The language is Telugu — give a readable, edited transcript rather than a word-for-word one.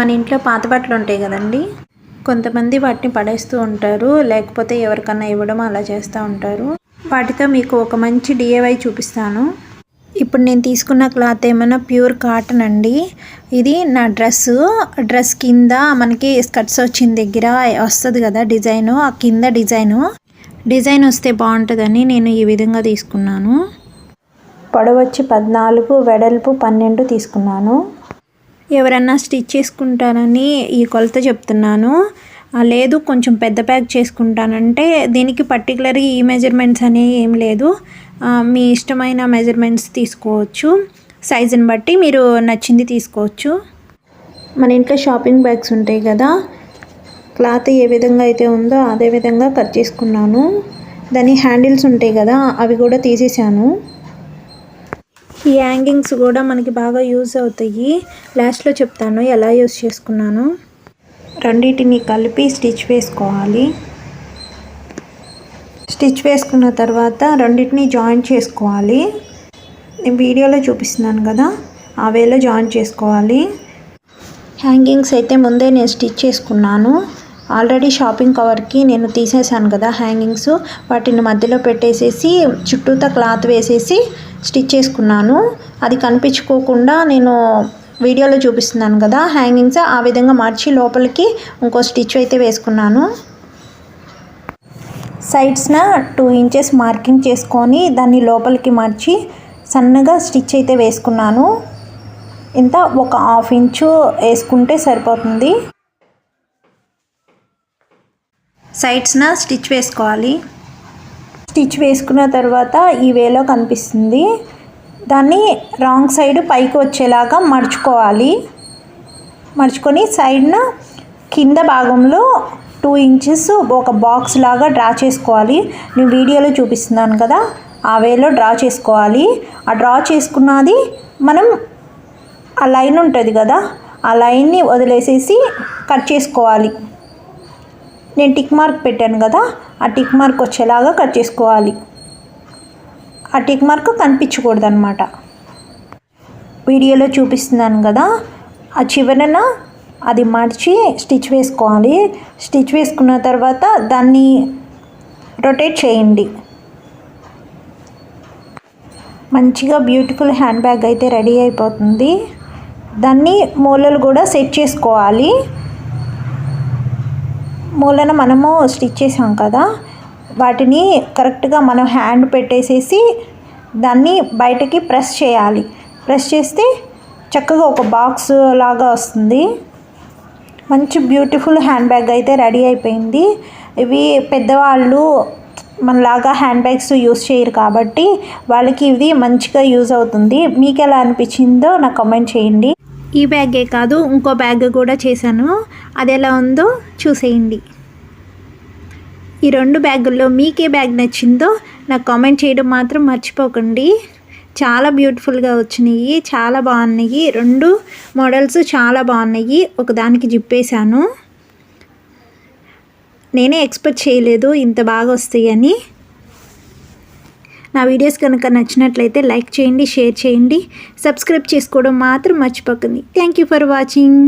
మన ఇంట్లో పాత బట్టలు ఉంటాయి కదండి, కొంతమంది వాటిని పడేస్తూ ఉంటారు, లేకపోతే ఎవరికన్నా ఇవ్వడం అలా చేస్తూ ఉంటారు. వాటితో మీకు ఒక మంచి DIY చూపిస్తాను. ఇప్పుడు నేను తీసుకున్న క్లాత్ ఏమైనా ప్యూర్ కాటన్ అండి. ఇది నా డ్రెస్ కింద మనకి స్కర్ట్స్ వచ్చిన దగ్గర వస్తుంది కదా డిజైను, ఆ కింద డిజైన్ వస్తే బాగుంటుందని నేను ఈ విధంగా తీసుకున్నాను. పొడవు వచ్చి 14, వెడల్పు 12 తీసుకున్నాను. ఎవరన్నా స్టిచ్ చేసుకుంటానని ఈ కొలత చెప్తున్నాను. లేదు కొంచెం పెద్ద బ్యాగ్ చేసుకుంటానంటే దీనికి పర్టికులర్గా ఈ మెజర్మెంట్స్ అనేవి ఏం లేదు, మీ ఇష్టమైన మెజర్మెంట్స్ తీసుకోవచ్చు. సైజుని బట్టి మీరు నచ్చింది తీసుకోవచ్చు. మన ఇంట్లో షాపింగ్ బ్యాగ్స్ ఉంటాయి కదా, క్లాత్ ఏ విధంగా అయితే ఉందో అదే విధంగా కట్ చేసుకున్నాను. దాని హ్యాండిల్స్ ఉంటాయి కదా అవి కూడా తీసేసాను. ఈ హ్యాంగింగ్స్ కూడా మనకి బాగా యూజ్ అవుతాయి. లాస్ట్లో చెప్తాను ఎలా యూజ్ చేసుకున్నాను. రెండింటిని కలిపి స్టిచ్ వేసుకోవాలి. స్టిచ్ వేసుకున్న తర్వాత రెండింటిని జాయింట్ చేసుకోవాలి. నేను వీడియోలో చూపిస్తున్నాను కదా ఆ వేలో జాయింట్ చేసుకోవాలి. హ్యాంగింగ్స్ అయితే ముందే నేను స్టిచ్ చేసుకున్నాను. ఆల్రెడీ షాపింగ్ కవర్కి నేను తీసేసాను కదా హ్యాంగింగ్స్, వాటిని మధ్యలో పెట్టేసేసి చుట్టూతా క్లాత్ వేసేసి స్టిచ్ చేసుకున్నాను. అది కనిపించుకోకుండా నేను వీడియోలో చూపిస్తున్నాను కదా హ్యాంగింగ్స్, ఆ విధంగా మార్చి లోపలికి ఇంకో స్టిచ్ అయితే వేసుకున్నాను. సైడ్స్న 2 ఇంచెస్ మార్కింగ్ చేసుకొని దాన్ని లోపలికి మార్చి సన్నగా స్టిచ్ అయితే వేసుకున్నాను. ఇంత ఒక 1/2 ఇంచు వేసుకుంటే సరిపోతుంది. సైడ్స్న స్టిచ్ వేసుకోవాలి. స్టిచ్ వేసుకున్న తర్వాత ఈ వేలో కనిపిస్తుంది, దాన్ని రాంగ్ సైడ్ పైకి వచ్చేలాగా మడుచుకోవాలి. మడుచుకొని సైడ్న కింద భాగంలో 2 ఇంచెస్ ఒక బాక్స్ లాగా డ్రా చేసుకోవాలి. నేను వీడియోలో చూపిస్తున్నాను కదా ఆ వేలో డ్రా చేసుకోవాలి. ఆ డ్రా చేసుకున్నది మనం ఆ లైన్ ఉంటుంది కదా ఆ లైన్ని వదిలేసేసి కట్ చేసుకోవాలి. నేను టిక్ మార్క్ పెట్టాను కదా ఆ టిక్ మార్క్ వచ్చేలాగా కట్ చేసుకోవాలి. ఆ టిక్ మార్క్ కనిపించకూడదు అన్నమాట. వీడియోలో చూపిస్తున్నాను కదా ఆ చివరన అది మడిచి స్టిచ్ వేసుకోవాలి. స్టిచ్ వేసుకున్న తర్వాత దాన్ని రొటేట్ చేయండి. మంచిగా బ్యూటిఫుల్ హ్యాండ్ బ్యాగ్ అయితే రెడీ అయిపోతుంది. దాన్ని మూలలు కూడా సెట్ చేసుకోవాలి. మూలన మనము స్టిచ్ చేసాం కదా వాటిని కరెక్ట్గా మనం హ్యాండ్ పెట్టేసేసి దాన్ని బయటకి ప్రెస్ చేయాలి. ప్రెస్ చేస్తే చక్కగా ఒక బాక్స్ లాగా వస్తుంది. మంచి బ్యూటిఫుల్ హ్యాండ్ బ్యాగ్ అయితే రెడీ అయిపోయింది. ఇవి పెద్దవాళ్ళు మనలాగా హ్యాండ్ బ్యాగ్స్ యూస్ చేయరు కాబట్టి వాళ్ళకి ఇది మంచిగా యూజ్ అవుతుంది. మీకు ఎలా అనిపించిందో నాకు కామెంట్ చేయండి. ఈ బ్యాగే కాదు ఇంకో బ్యాగ్ కూడా చేశాను, అది ఎలా ఉందో చూసేయండి. ఈ 2 బ్యాగుల్లో మీకే బ్యాగ్ నచ్చిందో నాకు కామెంట్ చేయడం మాత్రం మర్చిపోకండి. చాలా బ్యూటిఫుల్గా వచ్చినాయి, చాలా బాగున్నాయి. 2 మోడల్స్ చాలా బాగున్నాయి. ఒకదానికి జిప్పేశాను. నేనే ఎక్స్పెక్ట్ చేయలేదు ఇంత బాగా వస్తాయని. నా వీడియోస్ కనుక నచ్చినట్లయితే లైక్ చేయండి, షేర్ చేయండి, సబ్స్క్రైబ్ చేసుకోవడం మాత్రం మర్చిపోకండి. Thank you for watching.